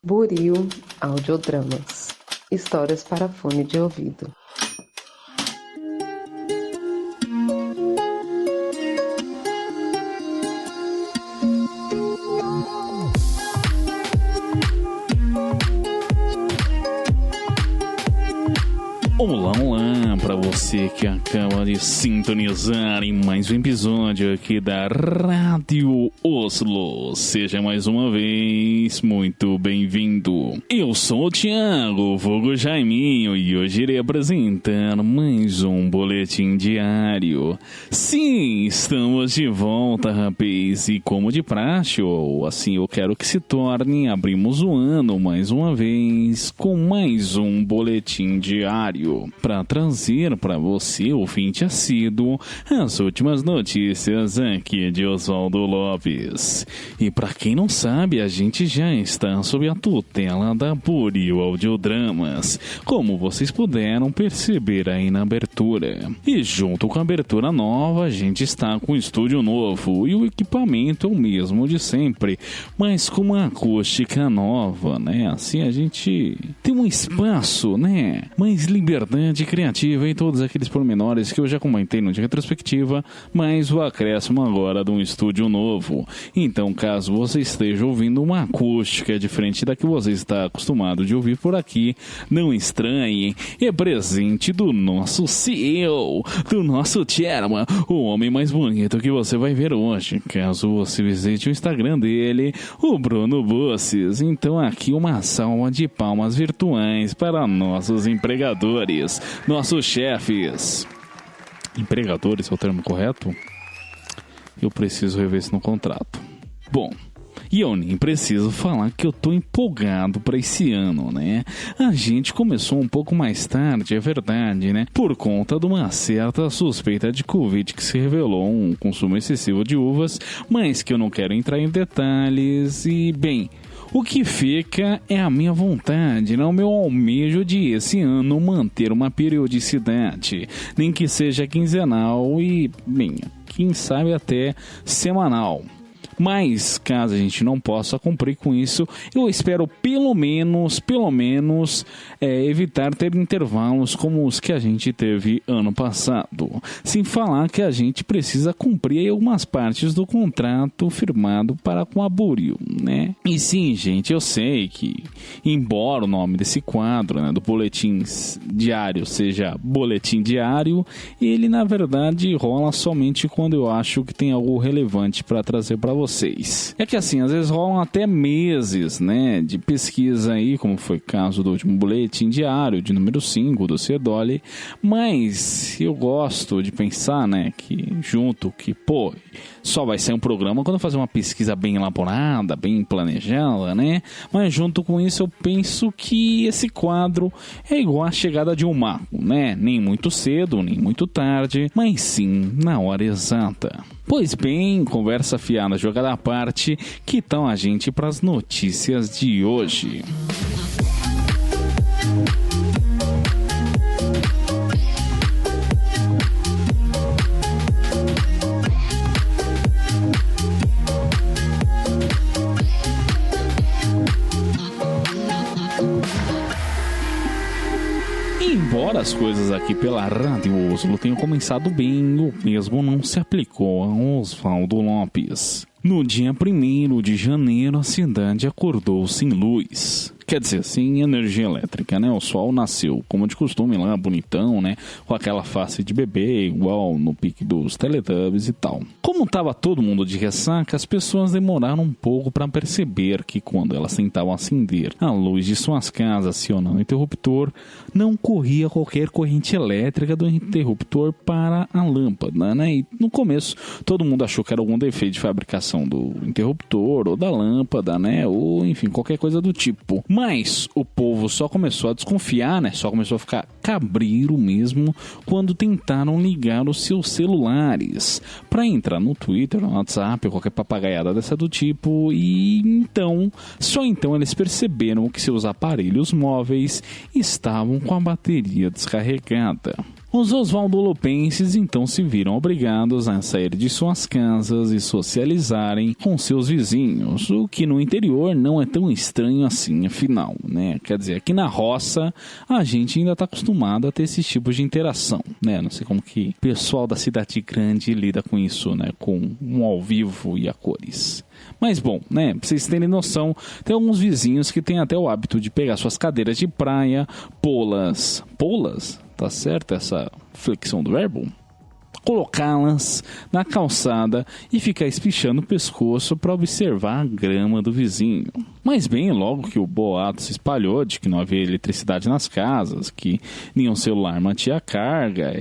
Buril Audiodramas. Histórias para fone de ouvido. Olá para você que acaba de sintonizar em mais um episódio aqui da Rádio Oslo. Seja mais uma vez muito bem-vindo. Eu sou o Thiago, vulgo Jaiminho, e hoje irei apresentar mais um boletim diário. Sim, estamos de volta, rapaz, e como de praxe, ou assim eu quero que se torne, abrimos o ano mais uma vez com mais um boletim diário, para trazer para você, ouvinte assíduo, as últimas notícias aqui de Oswaldo Lopes. E para quem não sabe, a gente já está sob a tutela da Buril Audiodramas, como vocês puderam perceber aí na abertura. E junto com a abertura nova, a gente está com o estúdio novo e o equipamento é o mesmo de sempre, mas com uma acústica nova, né? Assim a gente tem um espaço, né? Mais liberdade criativa em todos aqueles pormenores que eu já comentei no de retrospectiva, mas o acréscimo agora de um estúdio novo. Então, caso você esteja ouvindo uma acústica diferente da que você está acostumado de ouvir por aqui, não estranhe, é presente do nosso CEO, do nosso chairman, o homem mais bonito que você vai ver hoje, caso você visite o Instagram dele, o Bruno Busses. Então aqui uma salva de palmas virtuais para nossos empregadores, nossos chefes. Empregadores é o termo correto? Eu preciso rever isso no contrato. Bom, e eu nem preciso falar que eu tô empolgado para esse ano, né? A gente começou um pouco mais tarde, é verdade, né? Por conta de uma certa suspeita de Covid que se revelou um consumo excessivo de uvas, mas que eu não quero entrar em detalhes e, bem, o que fica é a minha vontade, não o meu almejo de esse ano manter uma periodicidade, nem que seja quinzenal e, bem, quem sabe até semanal. Mas, caso a gente não possa cumprir com isso, eu espero pelo menos evitar ter intervalos como os que a gente teve ano passado. Sem falar que a gente precisa cumprir algumas partes do contrato firmado para com a Buril, né? E sim, gente, eu sei que, embora o nome desse quadro, né, do boletim diário seja boletim diário, ele na verdade rola somente quando eu acho que tem algo relevante para trazer para vocês. É que assim, às vezes rolam até meses, né, de pesquisa aí, como foi o caso do último boletim diário, de número 5, do CEDOLI, mas eu gosto de pensar, né, que só vai ser um programa quando eu fazer uma pesquisa bem elaborada, bem planejada, né, mas junto com isso eu penso que esse quadro é igual a chegada de um mago, né, nem muito cedo, nem muito tarde, mas sim na hora exata. Pois bem, conversa fiada, jogada à parte, que tal a gente para as notícias de hoje? Embora as coisas aqui pela Rádio Oslo tenham começado bem, o mesmo não se aplicou a Oswaldo Lopes. No dia 1º de janeiro, a cidade acordou sem luz. Quer dizer, sem energia elétrica, né? O sol nasceu, como de costume lá, bonitão, né? Com aquela face de bebê, igual no pique dos Teletubbies e tal. Como tava todo mundo de ressaca, as pessoas demoraram um pouco para perceber que quando elas tentavam acender a luz de suas casas acionando o interruptor, não corria qualquer corrente elétrica do interruptor para a lâmpada, né? E no começo, todo mundo achou que era algum defeito de fabricação do interruptor ou da lâmpada, né? Ou, enfim, qualquer coisa do tipo. Mas o povo só começou a desconfiar, né? Só começou a ficar cabreiro mesmo quando tentaram ligar os seus celulares para entrar no Twitter, no WhatsApp, qualquer papagaiada dessa do tipo. E só então eles perceberam que seus aparelhos móveis estavam com a bateria descarregada. Os oswaldolopenses então se viram obrigados a sair de suas casas e socializarem com seus vizinhos, o que no interior não é tão estranho assim, afinal, né? Quer dizer, aqui na roça a gente ainda está acostumado a ter esses tipos de interação, né? Não sei como que o pessoal da cidade grande lida com isso, né? Com um ao vivo e a cores. Mas bom, né, pra vocês terem noção, tem alguns vizinhos que têm até o hábito de pegar suas cadeiras de praia, pô-las, tá certo essa flexão do verbo? Colocá-las na calçada e ficar espichando o pescoço para observar a grama do vizinho. Mas bem, logo que o boato se espalhou de que não havia eletricidade nas casas, que nenhum celular mantinha carga,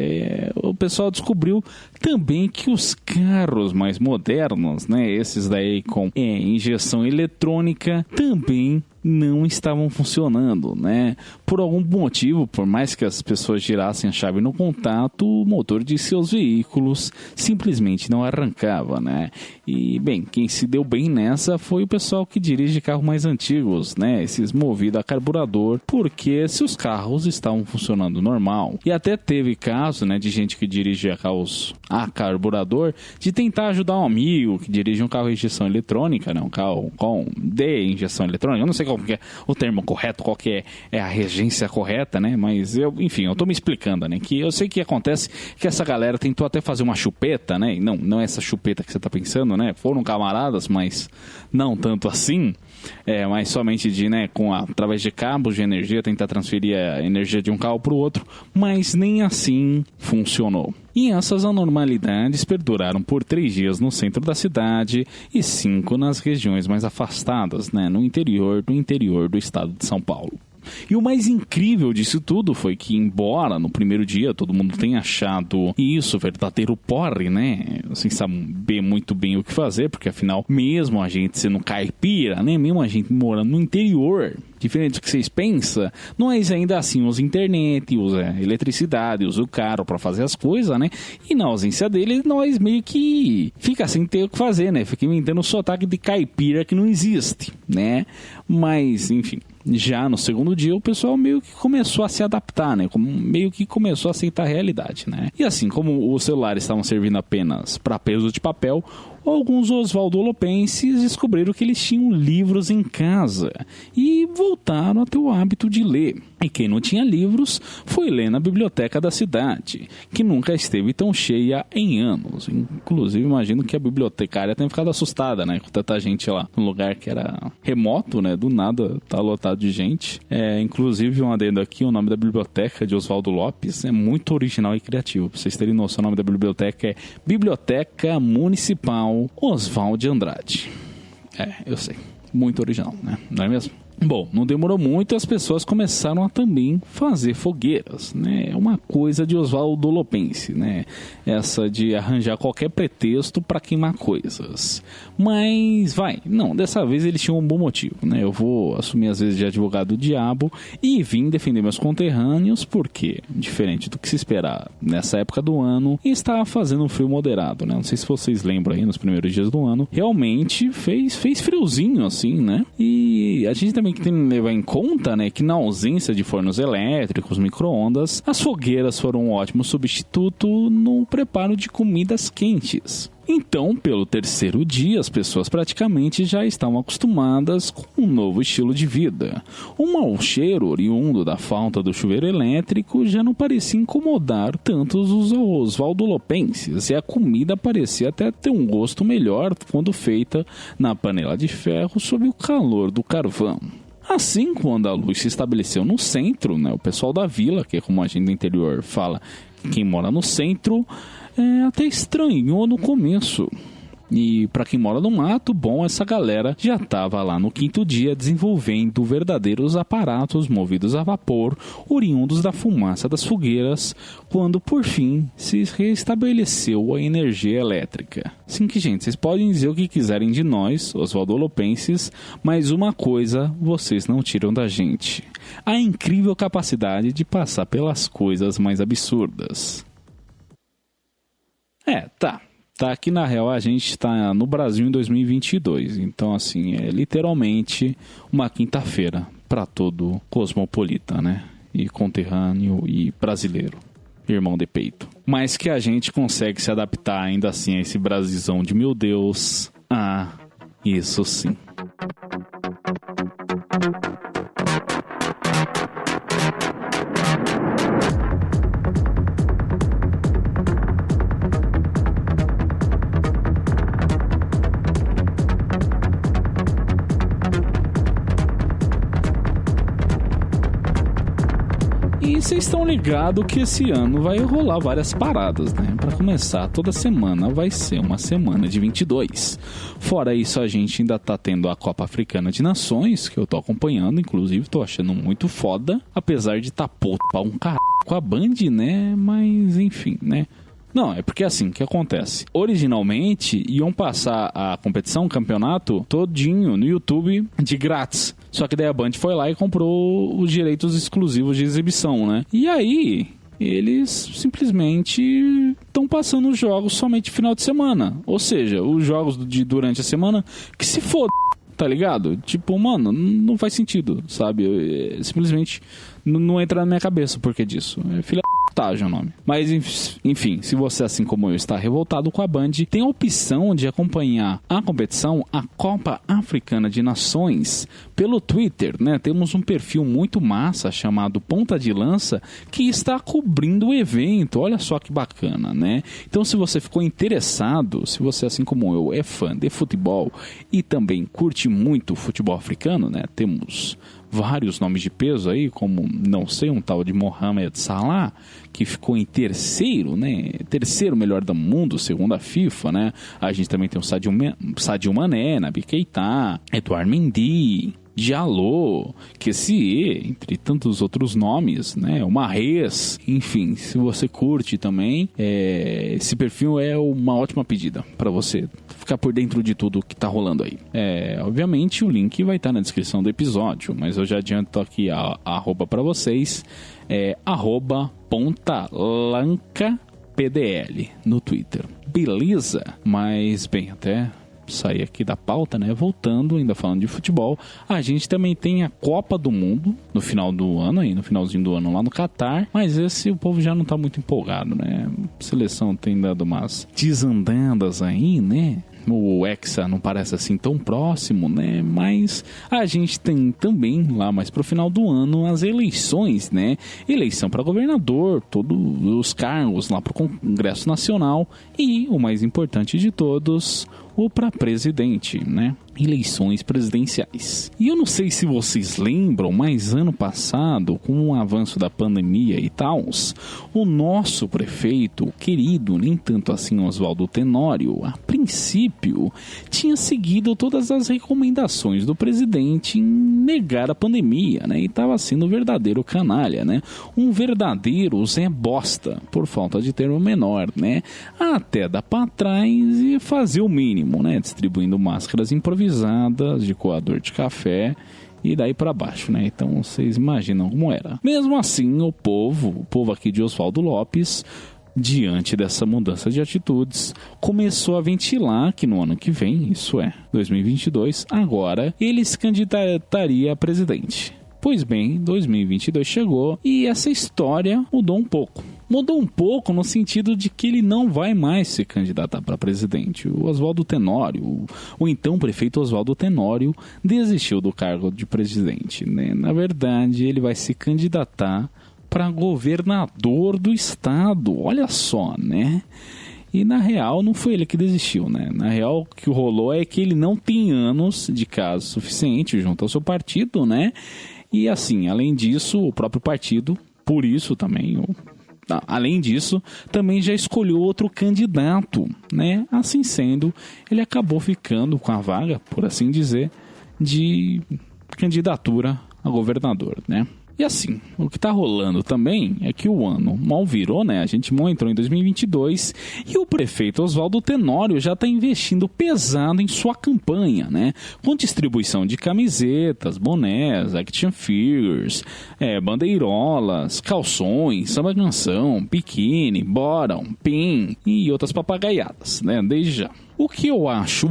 o pessoal descobriu também que os carros mais modernos, né, esses daí com injeção eletrônica, também não estavam funcionando, né? Por algum motivo, por mais que as pessoas girassem a chave no contato, o motor de seus veículos simplesmente não arrancava, né? E, bem, quem se deu bem nessa foi o pessoal que dirige carros mais antigos, né? Esses movidos a carburador, porque seus carros estavam funcionando normal. E até teve caso, né, de gente que dirigia carros a carburador, de tentar ajudar um amigo que dirige um carro de injeção eletrônica, né? Um carro com injeção eletrônica, eu não sei qual que é o termo correto, qual que é a regência correta, né? Mas eu tô me explicando, né? Que eu sei que acontece que essa galera tentou até fazer uma chupeta, né? Não é essa chupeta que você tá pensando, né? Foram camaradas, mas não tanto assim. Mas somente de, né, através de cabos de energia, tentar transferir a energia de um carro para o outro, mas nem assim funcionou. E essas anormalidades perduraram por 3 dias no centro da cidade e 5 nas regiões mais afastadas, né, no interior do estado de São Paulo. E o mais incrível disso tudo foi que, embora no primeiro dia todo mundo tenha achado isso verdadeiro porre, né, sem saber muito bem o que fazer, porque afinal, mesmo a gente sendo caipira, né, mesmo a gente morando no interior, diferente do que vocês pensam, nós ainda assim usa internet, usa eletricidade, usa o carro para fazer as coisas, né, e na ausência dele, nós meio que fica sem ter o que fazer, né, fica inventando um sotaque de caipira que não existe, né, mas, enfim. Já no segundo dia, o pessoal meio que começou a se adaptar, né? Meio que começou a aceitar a realidade, né? E assim, como os celulares estavam servindo apenas para peso de papel, alguns oswaldolopenses descobriram que eles tinham livros em casa e voltaram a ter o hábito de ler. E quem não tinha livros foi ler na biblioteca da cidade, que nunca esteve tão cheia em anos. Inclusive, imagino que a bibliotecária tenha ficado assustada, né? Com tanta gente lá num lugar que era remoto, né? Do nada tá lotado de gente. Inclusive, um adendo aqui, o nome da biblioteca de Oswaldo Lopes é muito original e criativo. Pra vocês terem noção, o nome da biblioteca é Biblioteca Municipal Oswaldo de Andrade. Eu sei. Muito original, né? Não é mesmo? Bom, não demorou muito e as pessoas começaram a também fazer fogueiras, né? É uma coisa de oswaldolopense, né? Essa de arranjar qualquer pretexto para queimar coisas. Mas dessa vez eles tinham um bom motivo, né? Eu vou assumir às vezes de advogado do diabo e vim defender meus conterrâneos porque, diferente do que se esperar nessa época do ano, estava fazendo um frio moderado, né? Não sei se vocês lembram aí nos primeiros dias do ano, realmente fez friozinho assim, né? E a gente também que tem que levar em conta, né, que na ausência de fornos elétricos, micro-ondas, as fogueiras foram um ótimo substituto no preparo de comidas quentes. Então, pelo terceiro dia, as pessoas praticamente já estavam acostumadas com um novo estilo de vida. O mau cheiro oriundo da falta do chuveiro elétrico já não parecia incomodar tantos os oswaldolopenses, e a comida parecia até ter um gosto melhor quando feita na panela de ferro sob o calor do carvão. Assim, quando a luz se estabeleceu no centro, né, o pessoal da vila, que é como a gente do interior fala, quem mora no centro, até estranhou no começo. E para quem mora no mato, bom, essa galera já estava lá no 5º dia desenvolvendo verdadeiros aparatos movidos a vapor, oriundos da fumaça das fogueiras, quando por fim se restabeleceu a energia elétrica. Sim, que gente, vocês podem dizer o que quiserem de nós, oswaldolopenses, mas uma coisa vocês não tiram da gente: a incrível capacidade de passar pelas coisas mais absurdas. Tá, aqui na real a gente está no Brasil em 2022, então assim, é literalmente uma quinta-feira para todo cosmopolita, né? E conterrâneo e brasileiro. irmão de peito. Mas que a gente consegue se adaptar ainda assim a esse Brasilzão de meu Deus. Ah, isso sim. E vocês estão ligados que esse ano vai rolar várias paradas, né? Pra começar, toda semana vai ser uma semana de 22. Fora isso, a gente ainda tá tendo a Copa Africana de Nações, que eu tô acompanhando, inclusive tô achando muito foda. Apesar de tá puto pra um caralho com a Band, né? Mas enfim, né? Não, é porque assim, o que acontece? Originalmente, iam passar a competição, o campeonato, todinho no YouTube de grátis. Só que daí a Band foi lá e comprou os direitos exclusivos de exibição, né? E aí, eles simplesmente estão passando os jogos somente final de semana. Ou seja, os jogos de durante a semana, que se foda, tá ligado? Tipo, mano, não faz sentido, sabe? Simplesmente não entra na minha cabeça o porquê disso. É filha o nome. Mas enfim, se você, assim como eu, está revoltado com a Band, tem a opção de acompanhar a competição, a Copa Africana de Nações, pelo Twitter, né? Temos um perfil muito massa chamado Ponta de Lança que está cobrindo o evento. Olha só que bacana, né? Então, se você ficou interessado, se você, assim como eu, é fã de futebol e também curte muito futebol africano, né? Temos vários nomes de peso aí, como, não sei, um tal de Mohamed Salah, que ficou em terceiro, né? Terceiro melhor do mundo, segundo a FIFA, né? A gente também tem o Sadio Mané, Naby Keita, Edouard Mendy, Diallo, Kessie, entre tantos outros nomes, né? O Mahrez, enfim, se você curte também, esse perfil é uma ótima pedida para você ficar por dentro de tudo que tá rolando aí. Obviamente o link vai estar na descrição do episódio, mas eu já adianto aqui a arroba para vocês, @pontalancapdl no Twitter. Beleza? Mas bem, até sair aqui da pauta, né? Voltando, ainda falando de futebol, a gente também tem a Copa do Mundo no final do ano, aí no finalzinho do ano lá no Catar, mas esse o povo já não tá muito empolgado, né? A seleção tem dado umas desandadas aí, né? O Hexa não parece assim tão próximo, né? Mas a gente tem também, lá mais pro final do ano, as eleições, né? Eleição para governador, todos os cargos lá pro Congresso Nacional e, o mais importante de todos, o para presidente, né? Eleições presidenciais. E eu não sei se vocês lembram, mas ano passado, com o avanço da pandemia e tal, o nosso prefeito, querido, nem tanto assim Oswaldo Tenório, a princípio, tinha seguido todas as recomendações do presidente em negar a pandemia, né? E estava sendo um verdadeiro canalha, né? Um verdadeiro Zé Bosta, por falta de termo menor, né? Até dar para trás e fazer o mínimo, né? Distribuindo máscaras improvisadas de coador de café e daí para baixo, né? Então vocês imaginam como era. Mesmo assim, o povo aqui de Oswaldo Lopes, diante dessa mudança de atitudes, começou a ventilar que no ano que vem, isso é, 2022, agora ele se candidataria a presidente. Pois bem, 2022 chegou e essa história mudou um pouco. Mudou um pouco no sentido de que ele não vai mais se candidatar para presidente. O Oswaldo Tenório, o então prefeito Oswaldo Tenório, desistiu do cargo de presidente, né? Na verdade, ele vai se candidatar para governador do estado. Olha só, né? E na real não foi ele que desistiu, né? Na real o que rolou é que ele não tem anos de caso suficiente junto ao seu partido, né? E assim, além disso, o próprio partido, por isso também, além disso, também já escolheu outro candidato, né? Assim sendo, ele acabou ficando com a vaga, por assim dizer, de candidatura a governador, né? E assim, o que tá rolando também é que o ano mal virou, né? A gente mal entrou em 2022 e o prefeito Oswaldo Tenório já tá investindo pesado em sua campanha, né? Com distribuição de camisetas, bonés, action figures, bandeirolas, calções, samba canção, biquíni, bottom, pin e outras papagaiadas, né? Desde já. O que eu acho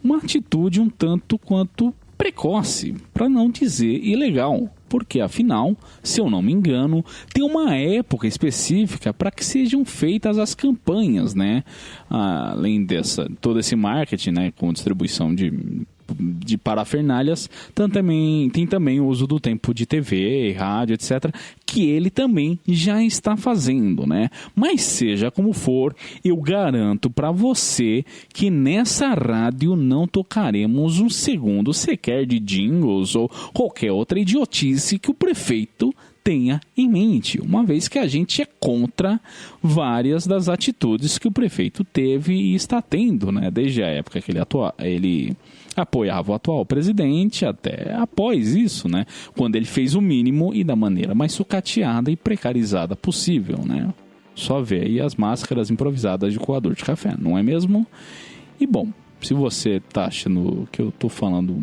uma atitude um tanto quanto precoce, para não dizer ilegal. porque afinal, se eu não me engano, tem uma época específica para que sejam feitas as campanhas, né? Além todo esse marketing, né, com distribuição de parafernálias, tem também o uso do tempo de TV, rádio, etc., que ele também já está fazendo, né? Mas seja como for, eu garanto para você que nessa rádio não tocaremos um segundo sequer de jingles ou qualquer outra idiotice que o prefeito tenha em mente, uma vez que a gente é contra várias das atitudes que o prefeito teve e está tendo, né? Desde a época que ele apoiava o atual presidente até após isso, né? Quando ele fez o mínimo e da maneira mais sucateada e precarizada possível, né? Só vê aí as máscaras improvisadas de coador de café, não é mesmo? E bom, se você tá achando que eu tô falando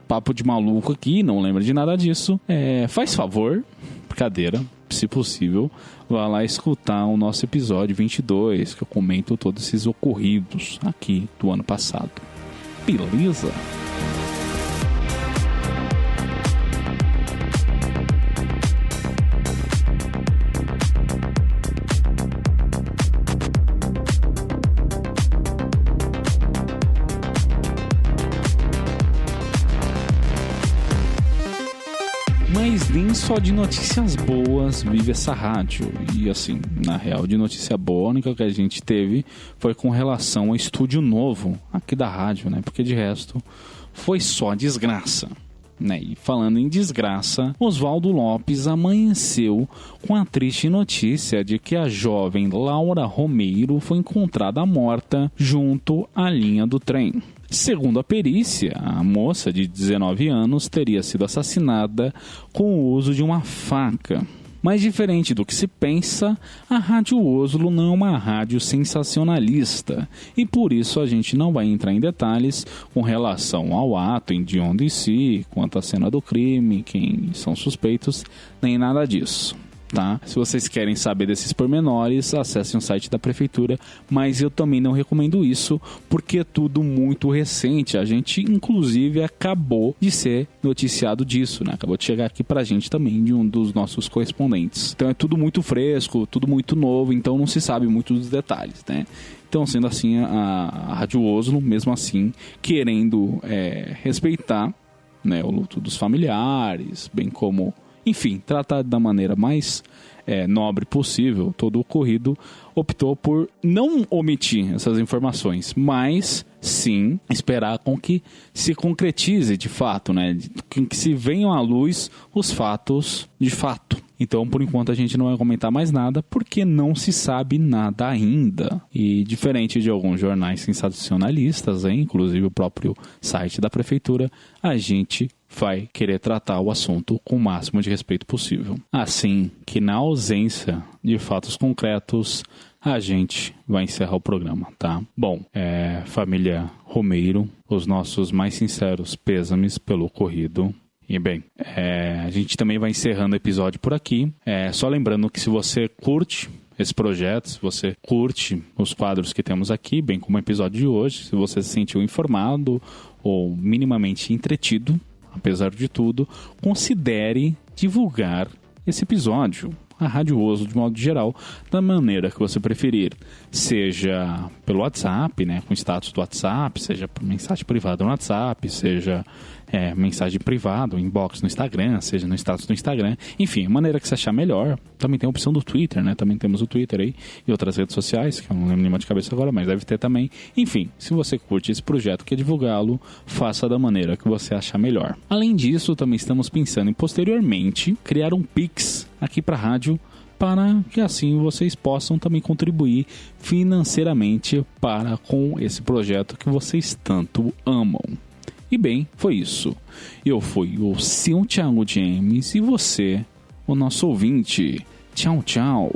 papo de maluco aqui, não lembra de nada disso, faz favor, brincadeira, se possível, vá lá escutar o nosso episódio 22, que eu comento todos esses ocorridos aqui do ano passado. Beleza? Mas nem só de notícias boas vive essa rádio. E assim, na real, de notícia boa, a única que a gente teve foi com relação ao estúdio novo aqui da rádio, né? Porque de resto foi só desgraça, né? E falando em desgraça, Oswaldo Lopes amanheceu com a triste notícia de que a jovem Laura Romeiro foi encontrada morta junto à linha do trem. Segundo a perícia, a moça de 19 anos teria sido assassinada com o uso de uma faca. Mas diferente do que se pensa, a Rádio Oslo não é uma rádio sensacionalista e por isso a gente não vai entrar em detalhes com relação ao ato em Dion DC, quanto à cena do crime, quem são suspeitos, nem nada disso. Tá? Se vocês querem saber desses pormenores, acessem o site da prefeitura, mas eu também não recomendo isso porque é tudo muito recente. A gente inclusive acabou de ser noticiado disso, né? Acabou de chegar aqui pra gente também de um dos nossos correspondentes. Então é tudo muito fresco, tudo muito novo, então não se sabe muito dos detalhes, né? Então, sendo assim, a Rádio Oslo, mesmo assim, querendo respeitar, né, o luto dos familiares, bem como, enfim, tratar da maneira mais nobre possível todo o ocorrido, optou por não omitir essas informações, mas sim esperar com que se concretize de fato, né? Que se venham à luz os fatos de fato. Então, por enquanto, a gente não vai comentar mais nada, porque não se sabe nada ainda. E diferente de alguns jornais sensacionalistas, inclusive o próprio site da prefeitura, a gente vai querer tratar o assunto com o máximo de respeito possível. Assim que, na ausência de fatos concretos, a gente vai encerrar o programa, tá? Bom, família Romeiro, os nossos mais sinceros pêsames pelo ocorrido. E bem, a gente também vai encerrando o episódio por aqui. Só lembrando que se você curte esse projeto, se você curte os quadros que temos aqui, bem como o episódio de hoje, se você se sentiu informado ou minimamente entretido, apesar de tudo, considere divulgar esse episódio, a Rádio Oslo de modo geral, da maneira que você preferir, seja pelo WhatsApp, né, com status do WhatsApp, seja por mensagem privada no WhatsApp, seja mensagem privada, inbox no Instagram, seja no status do Instagram, enfim, a maneira que você achar melhor. Também tem a opção do Twitter, né, também temos o Twitter aí e outras redes sociais, que eu não lembro nenhuma de cabeça agora, mas deve ter também. Enfim, se você curte esse projeto, quer divulgá-lo, faça da maneira que você achar melhor. Além disso, também estamos pensando em posteriormente criar um Pix aqui para a rádio, para que assim vocês possam também contribuir financeiramente para com esse projeto que vocês tanto amam. E bem, foi isso. Eu fui o seu Thiago James e você, o nosso ouvinte. Tchau, tchau.